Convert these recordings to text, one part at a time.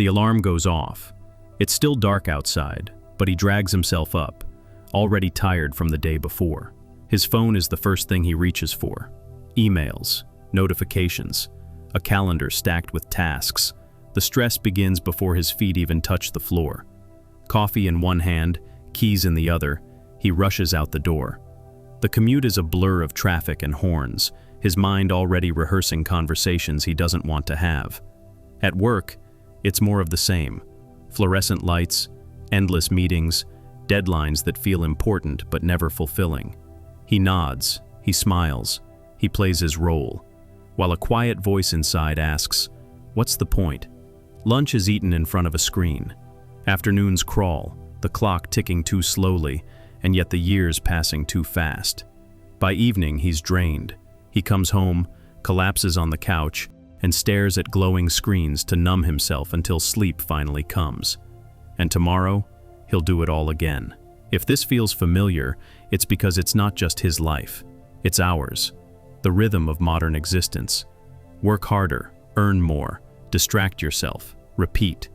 The alarm goes off. It's still dark outside, but he drags himself up, already tired from the day before. His phone is the first thing he reaches for. Emails, notifications, a calendar stacked with tasks. The stress begins before his feet even touch the floor. Coffee in one hand, keys in the other, he rushes out the door. The commute is a blur of traffic and horns, his mind already rehearsing conversations he doesn't want to have. At work, it's more of the same. Fluorescent lights, endless meetings, deadlines that feel important but never fulfilling. He nods, he smiles, he plays his role, while a quiet voice inside asks, "What's the point?" Lunch is eaten in front of a screen. Afternoons crawl, the clock ticking too slowly, and yet the years passing too fast. By evening, he's drained. He comes home, collapses on the couch, and stares at glowing screens to numb himself until sleep finally comes. And tomorrow, he'll do it all again. If this feels familiar, it's because it's not just his life. It's ours. The rhythm of modern existence. Work harder, earn more, distract yourself, repeat.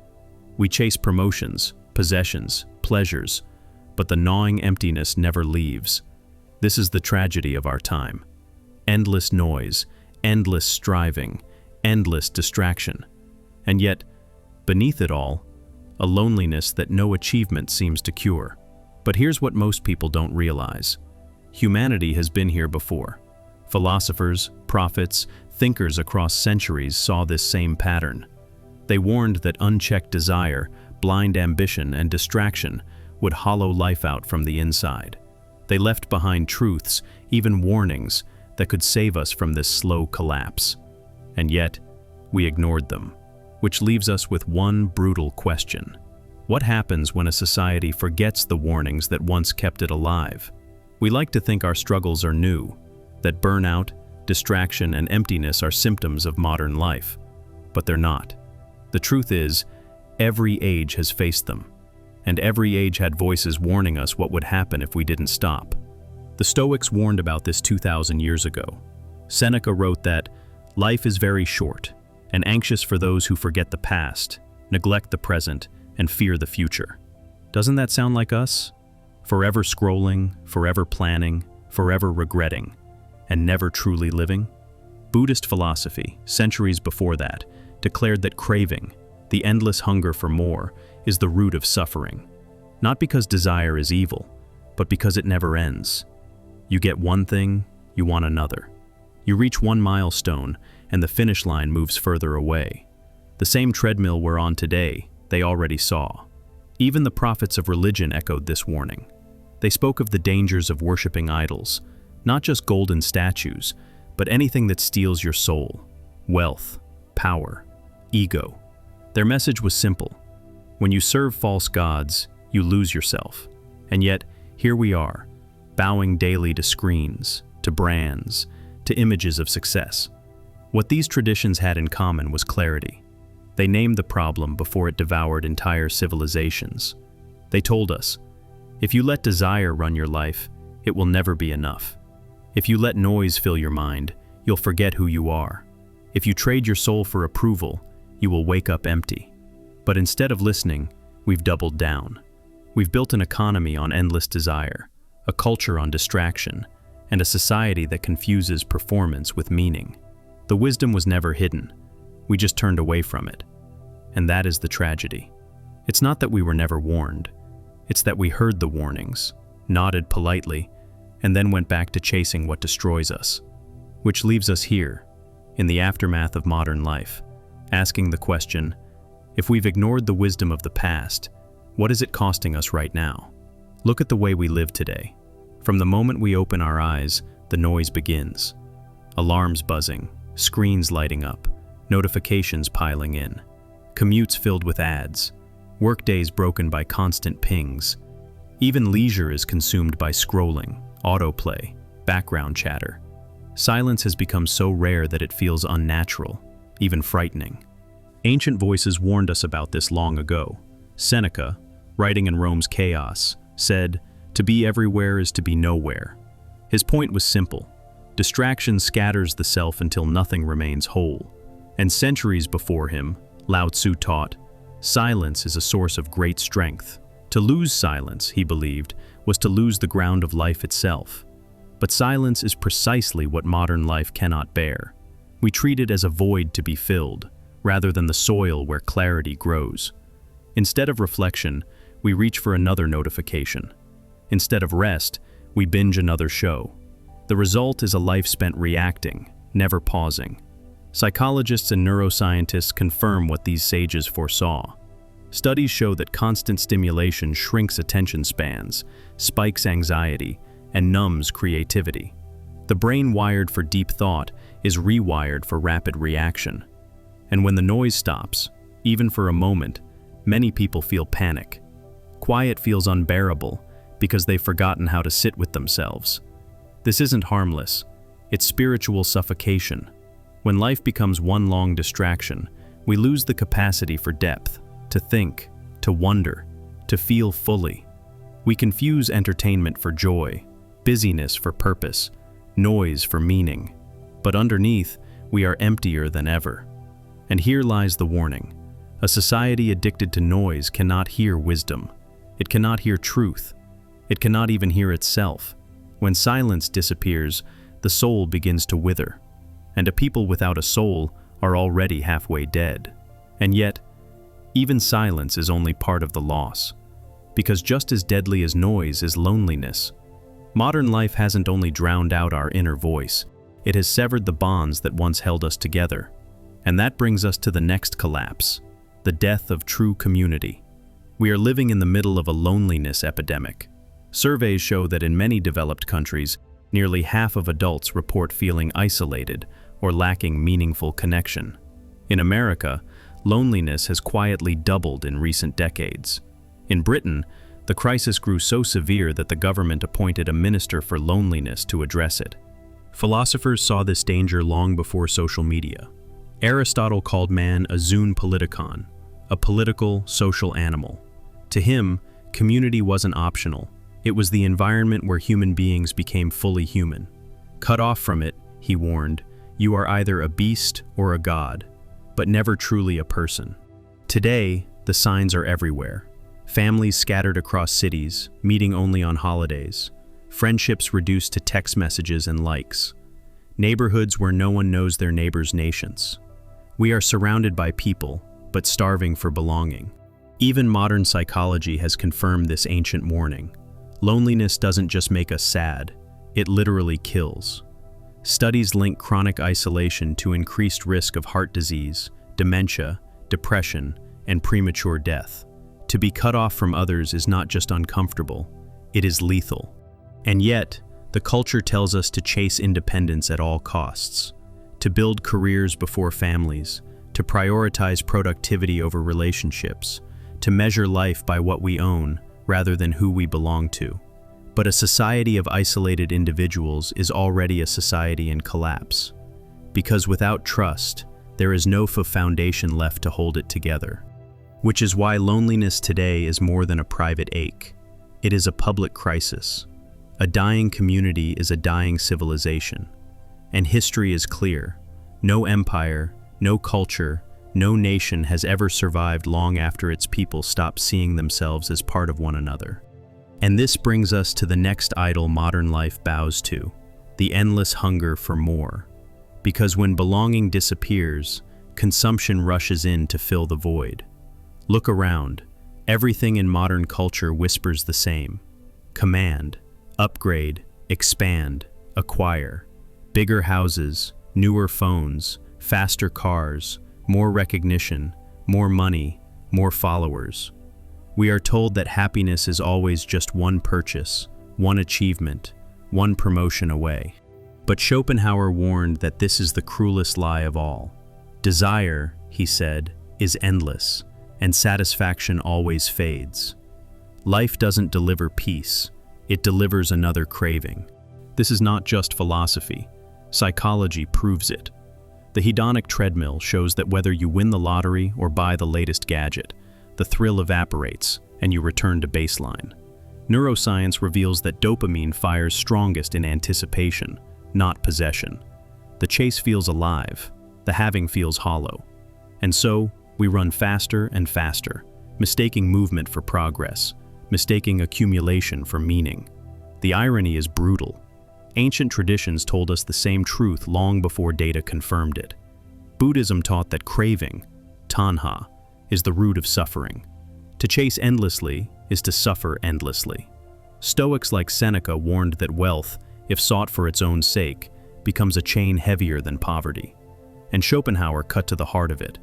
We chase promotions, possessions, pleasures, but the gnawing emptiness never leaves. This is the tragedy of our time. Endless noise, endless striving, endless distraction. And yet, beneath it all, a loneliness that no achievement seems to cure. But here's what most people don't realize. Humanity has been here before. Philosophers, prophets, thinkers across centuries saw this same pattern. They warned that unchecked desire, blind ambition, and distraction would hollow life out from the inside. They left behind truths, even warnings, that could save us from this slow collapse. And yet, we ignored them, which leaves us with one brutal question. What happens when a society forgets the warnings that once kept it alive? We like to think our struggles are new, that burnout, distraction, and emptiness are symptoms of modern life. But they're not. The truth is, every age has faced them, and every age had voices warning us what would happen if we didn't stop. The Stoics warned about this 2,000 years ago. Seneca wrote that, "Life is very short, and anxious for those who forget the past, neglect the present, and fear the future." Doesn't that sound like us? Forever scrolling, forever planning, forever regretting, and never truly living? Buddhist philosophy, centuries before that, declared that craving, the endless hunger for more, is the root of suffering. Not because desire is evil, but because it never ends. You get one thing, you want another. You reach one milestone, and the finish line moves further away. The same treadmill we're on today, they already saw. Even the prophets of religion echoed this warning. They spoke of the dangers of worshiping idols, not just golden statues, but anything that steals your soul: wealth, power, ego. Their message was simple. When you serve false gods, you lose yourself. And yet, here we are, bowing daily to screens, to brands, to images of success. What these traditions had in common was clarity. They named the problem before it devoured entire civilizations. They told us, if you let desire run your life, it will never be enough. If you let noise fill your mind, you'll forget who you are. If you trade your soul for approval, you will wake up empty. But instead of listening, we've doubled down. We've built an economy on endless desire, a culture on distraction, and a society that confuses performance with meaning. The wisdom was never hidden. We just turned away from it. And that is the tragedy. It's not that we were never warned. It's that we heard the warnings, nodded politely, and then went back to chasing what destroys us. Which leaves us here, in the aftermath of modern life, asking the question, if we've ignored the wisdom of the past, what is it costing us right now? Look at the way we live today. From the moment we open our eyes, the noise begins. Alarms buzzing, screens lighting up, notifications piling in, commutes filled with ads, workdays broken by constant pings. Even leisure is consumed by scrolling, autoplay, background chatter. Silence has become so rare that it feels unnatural, even frightening. Ancient voices warned us about this long ago. Seneca, writing in Rome's Chaos, said, "To be everywhere is to be nowhere." His point was simple. Distraction scatters the self until nothing remains whole. And centuries before him, Lao Tzu taught, Silence is a source of great strength. To lose silence, he believed, was to lose the ground of life itself. But silence is precisely what modern life cannot bear. We treat it as a void to be filled, rather than the soil where clarity grows. Instead of reflection, we reach for another notification. Instead of rest, we binge another show. The result is a life spent reacting, never pausing. Psychologists and neuroscientists confirm what these sages foresaw. Studies show that constant stimulation shrinks attention spans, spikes anxiety, and numbs creativity. The brain wired for deep thought is rewired for rapid reaction. And when the noise stops, even for a moment, many people feel panic. Quiet feels unbearable because they've forgotten how to sit with themselves. This isn't harmless, it's spiritual suffocation. When life becomes one long distraction, we lose the capacity for depth, to think, to wonder, to feel fully. We confuse entertainment for joy, busyness for purpose, noise for meaning. But underneath, we are emptier than ever. And here lies the warning. A society addicted to noise cannot hear wisdom. It cannot hear truth. It cannot even hear itself. When silence disappears, the soul begins to wither. And a people without a soul are already halfway dead. And yet, even silence is only part of the loss. Because just as deadly as noise is loneliness. Modern life hasn't only drowned out our inner voice, it has severed the bonds that once held us together. And that brings us to the next collapse, the death of true community. We are living in the middle of a loneliness epidemic. Surveys show that in many developed countries, nearly half of adults report feeling isolated or lacking meaningful connection. In America, loneliness has quietly doubled in recent decades. In Britain, the crisis grew so severe that the government appointed a minister for loneliness to address it. Philosophers saw this danger long before social media. Aristotle called man a zoon politikon, a political, social animal. To him, community wasn't optional. It was the environment where human beings became fully human. Cut off from it, he warned, you are either a beast or a god, but never truly a person. Today, the signs are everywhere. Families scattered across cities, meeting only on holidays. Friendships reduced to text messages and likes. Neighborhoods where no one knows their neighbor's nations. We are surrounded by people, but starving for belonging. Even modern psychology has confirmed this ancient warning. Loneliness doesn't just make us sad, it literally kills. Studies link chronic isolation to increased risk of heart disease, dementia, depression, and premature death. To be cut off from others is not just uncomfortable, it is lethal. And yet, the culture tells us to chase independence at all costs, to build careers before families, to prioritize productivity over relationships, to measure life by what we own rather than who we belong to. But a society of isolated individuals is already a society in collapse. Because without trust, there is no foundation left to hold it together. Which is why loneliness today is more than a private ache. It is a public crisis. A dying community is a dying civilization. And history is clear. No empire, no culture, no nation has ever survived long after its people stopped seeing themselves as part of one another. And this brings us to the next idol modern life bows to, the endless hunger for more. Because when belonging disappears, consumption rushes in to fill the void. Look around. Everything in modern culture whispers the same. Command, upgrade, expand, acquire. Bigger houses, newer phones, faster cars, more recognition, more money, more followers. We are told that happiness is always just one purchase, one achievement, one promotion away. But Schopenhauer warned that this is the cruelest lie of all. Desire, he said, is endless, and satisfaction always fades. Life doesn't deliver peace, it delivers another craving. This is not just philosophy. Psychology proves it. The hedonic treadmill shows that whether you win the lottery or buy the latest gadget, the thrill evaporates and you return to baseline. Neuroscience reveals that dopamine fires strongest in anticipation, not possession. The chase feels alive, the having feels hollow. And so, We run faster and faster, mistaking movement for progress, mistaking accumulation for meaning. The irony is brutal. Ancient traditions told us the same truth long before data confirmed it. Buddhism taught that craving, tanha, is the root of suffering. To chase endlessly is to suffer endlessly. Stoics like Seneca warned that wealth, if sought for its own sake, becomes a chain heavier than poverty. And Schopenhauer cut to the heart of it.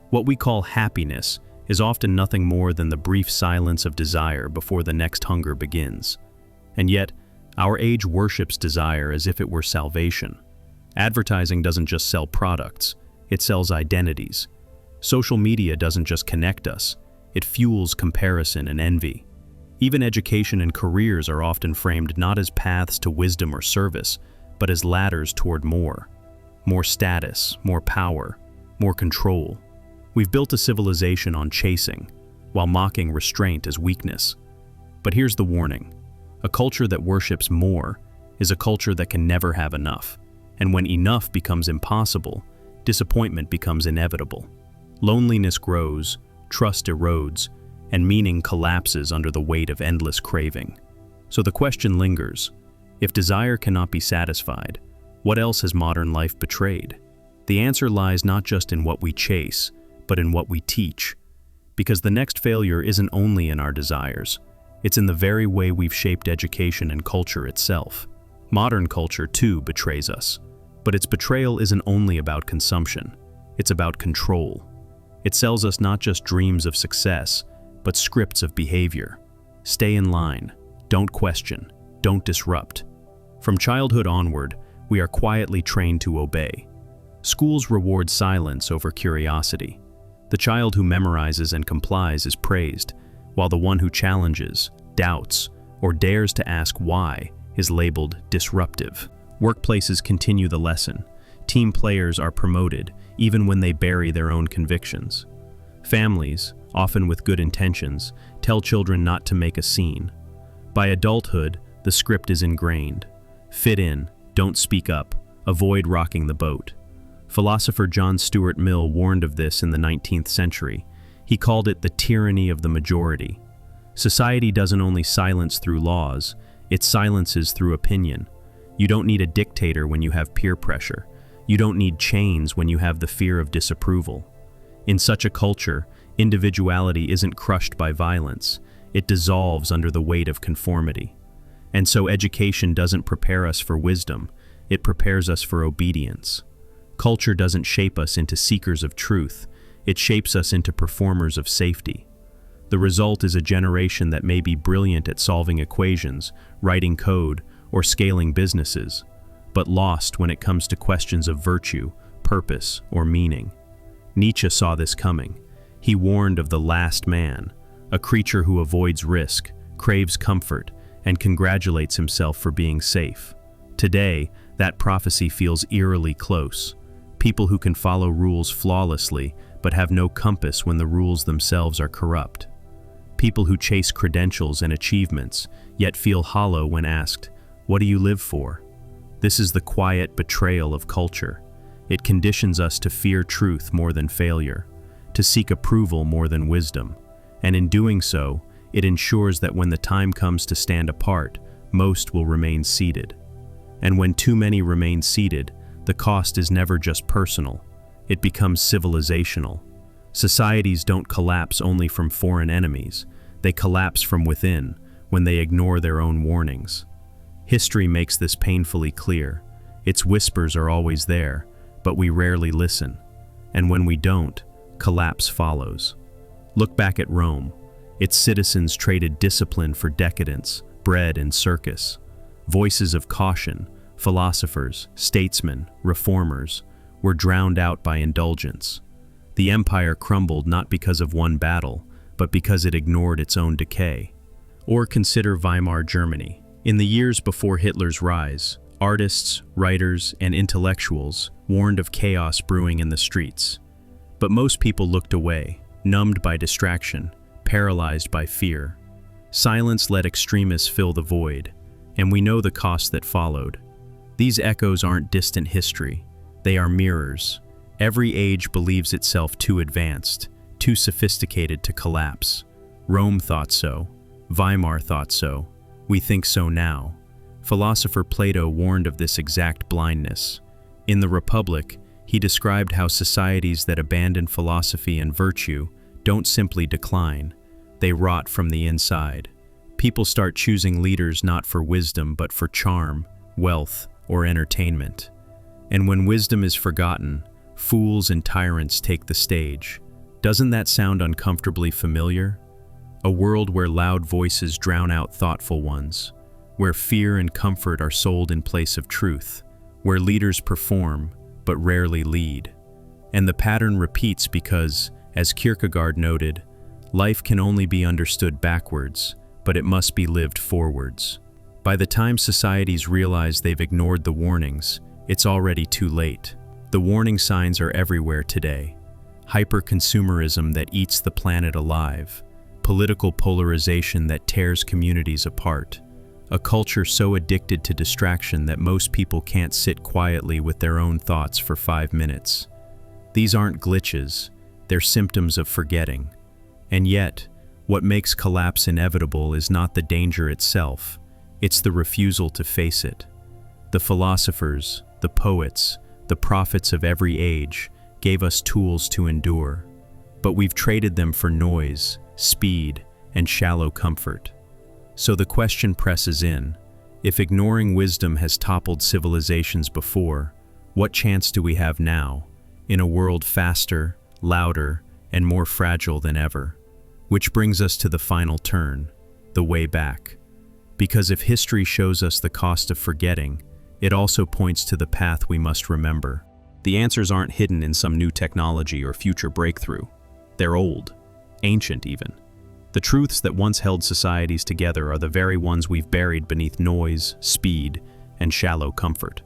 What we call happiness is often nothing more than the brief silence of desire before the next hunger begins. And yet, our age worships desire as if it were salvation. Advertising doesn't just sell products, it sells identities. Social media doesn't just connect us, it fuels comparison and envy. Even education and careers are often framed not as paths to wisdom or service, but as ladders toward more. More status, more power, more control. We've built a civilization on chasing, while mocking restraint as weakness. But here's the warning. A culture that worships more is a culture that can never have enough. And when enough becomes impossible, disappointment becomes inevitable. Loneliness grows, trust erodes, and meaning collapses under the weight of endless craving. So the question lingers. If desire cannot be satisfied, what else has modern life betrayed? The answer lies not just in what we chase, but in what we teach. Because the next failure isn't only in our desires, it's in the very way we've shaped education and culture itself. Modern culture, too, betrays us. But its betrayal isn't only about consumption, it's about control. It sells us not just dreams of success, but scripts of behavior. Stay in line, don't question, don't disrupt. From childhood onward, we are quietly trained to obey. Schools reward silence over curiosity. The child who memorizes and complies is praised, while the one who challenges, doubts, or dares to ask why is labeled disruptive. Workplaces continue the lesson. Team players are promoted, even when they bury their own convictions. Families, often with good intentions, tell children not to make a scene. By adulthood, the script is ingrained. Fit in, don't speak up, avoid rocking the boat. Philosopher John Stuart Mill warned of this in the 19th century. He called it the tyranny of the majority. Society doesn't only silence through laws, it silences through opinion. You don't need a dictator when you have peer pressure. You don't need chains when you have the fear of disapproval. In such a culture, individuality isn't crushed by violence, it dissolves under the weight of conformity. And so education doesn't prepare us for wisdom, it prepares us for obedience. Culture doesn't shape us into seekers of truth, it shapes us into performers of safety. The result is a generation that may be brilliant at solving equations, writing code, or scaling businesses, but lost when it comes to questions of virtue, purpose, or meaning. Nietzsche saw this coming. He warned of the last man, a creature who avoids risk, craves comfort, and congratulates himself for being safe. Today, that prophecy feels eerily close. People who can follow rules flawlessly, but have no compass when the rules themselves are corrupt. People who chase credentials and achievements, yet feel hollow when asked, "What do you live for?" This is the quiet betrayal of culture. It conditions us to fear truth more than failure, to seek approval more than wisdom, and in doing so, it ensures that when the time comes to stand apart, most will remain seated. And when too many remain seated, the cost is never just personal, it becomes civilizational. Societies don't collapse only from foreign enemies, they collapse from within when they ignore their own warnings. History makes this painfully clear. Its whispers are always there, but we rarely listen. And when we don't, collapse follows. Look back at Rome. Its citizens traded discipline for decadence, bread and circus. Voices of caution, philosophers, statesmen, reformers, were drowned out by indulgence. The empire crumbled not because of one battle, but because it ignored its own decay. Or consider Weimar Germany. In the years before Hitler's rise, artists, writers, and intellectuals warned of chaos brewing in the streets. But most people looked away, numbed by distraction, paralyzed by fear. Silence let extremists fill the void, and we know the cost that followed. These echoes aren't distant history, they are mirrors. Every age believes itself too advanced, too sophisticated to collapse. Rome thought so. Weimar thought so. We think so now. Philosopher Plato warned of this exact blindness. In the Republic, he described how societies that abandon philosophy and virtue don't simply decline, they rot from the inside. People start choosing leaders not for wisdom but for charm, wealth, or entertainment. And when wisdom is forgotten, fools and tyrants take the stage. Doesn't that sound uncomfortably familiar? A world where loud voices drown out thoughtful ones, where fear and comfort are sold in place of truth, where leaders perform but rarely lead. And the pattern repeats because, as Kierkegaard noted, life can only be understood backwards, but it must be lived forwards. By the time societies realize they've ignored the warnings, it's already too late. The warning signs are everywhere today. Hyper-consumerism that eats the planet alive, political polarization that tears communities apart, a culture so addicted to distraction that most people can't sit quietly with their own thoughts for 5 minutes. These aren't glitches, they're symptoms of forgetting. And yet, what makes collapse inevitable is not the danger itself, it's the refusal to face it. The philosophers, the poets, the prophets of every age gave us tools to endure, but we've traded them for noise, speed, and shallow comfort. So the question presses in, if ignoring wisdom has toppled civilizations before, what chance do we have now, in a world faster, louder, and more fragile than ever? Which brings us to the final turn, the way back. Because if history shows us the cost of forgetting, it also points to the path we must remember. The answers aren't hidden in some new technology or future breakthrough. They're old, ancient even. The truths that once held societies together are the very ones we've buried beneath noise, speed, and shallow comfort.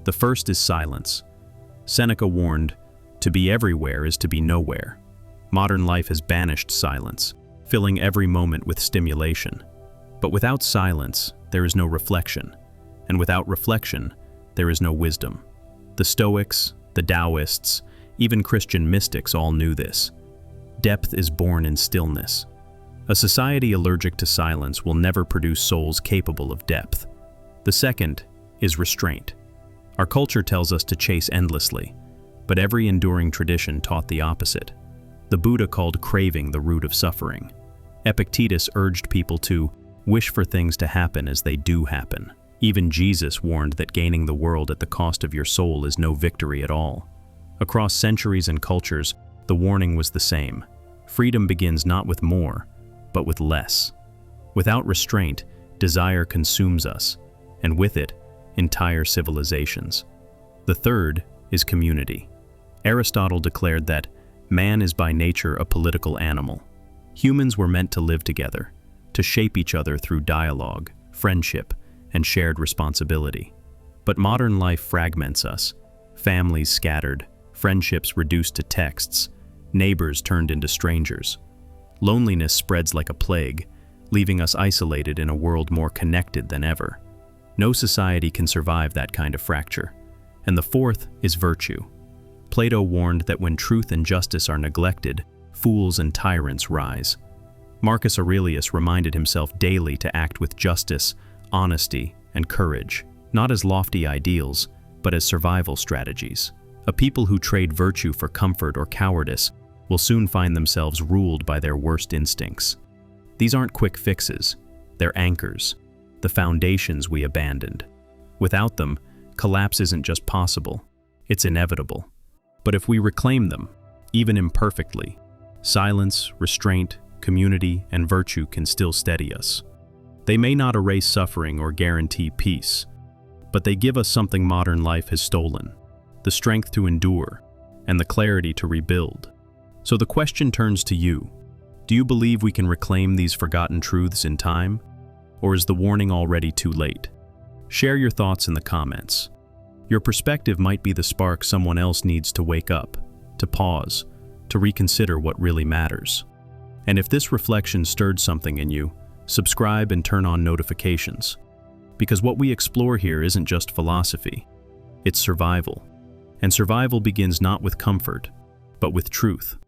The first is silence. Seneca warned, "To be everywhere is to be nowhere." Modern life has banished silence, filling every moment with stimulation. But without silence, there is no reflection. And without reflection, there is no wisdom. The Stoics, the Taoists, even Christian mystics all knew this. Depth is born in stillness. A society allergic to silence will never produce souls capable of depth. The second is restraint. Our culture tells us to chase endlessly, but every enduring tradition taught the opposite. The Buddha called craving the root of suffering. Epictetus urged people to wish for things to happen as they do happen. Even Jesus warned that gaining the world at the cost of your soul is no victory at all. Across centuries and cultures, the warning was the same. Freedom begins not with more, but with less. Without restraint, desire consumes us, and with it, entire civilizations. The third is community. Aristotle declared that man is by nature a political animal. Humans were meant to live together, to shape each other through dialogue, friendship, and shared responsibility. But modern life fragments us. Families scattered, friendships reduced to texts, neighbors turned into strangers. Loneliness spreads like a plague, leaving us isolated in a world more connected than ever. No society can survive that kind of fracture. And the fourth is virtue. Plato warned that when truth and justice are neglected, fools and tyrants rise. Marcus Aurelius reminded himself daily to act with justice, honesty, and courage, not as lofty ideals, but as survival strategies. A people who trade virtue for comfort or cowardice will soon find themselves ruled by their worst instincts. These aren't quick fixes, they're anchors, the foundations we abandoned. Without them, collapse isn't just possible, it's inevitable. But if we reclaim them, even imperfectly, silence, restraint, community, and virtue can still steady us. They may not erase suffering or guarantee peace, but they give us something modern life has stolen: the strength to endure and the clarity to rebuild. So the question turns to you. Do you believe we can reclaim these forgotten truths in time? Or is the warning already too late? Share your thoughts in the comments. Your perspective might be the spark someone else needs to wake up, to pause, to reconsider what really matters. And if this reflection stirred something in you, subscribe and turn on notifications. Because what we explore here isn't just philosophy, it's survival. And survival begins not with comfort, but with truth.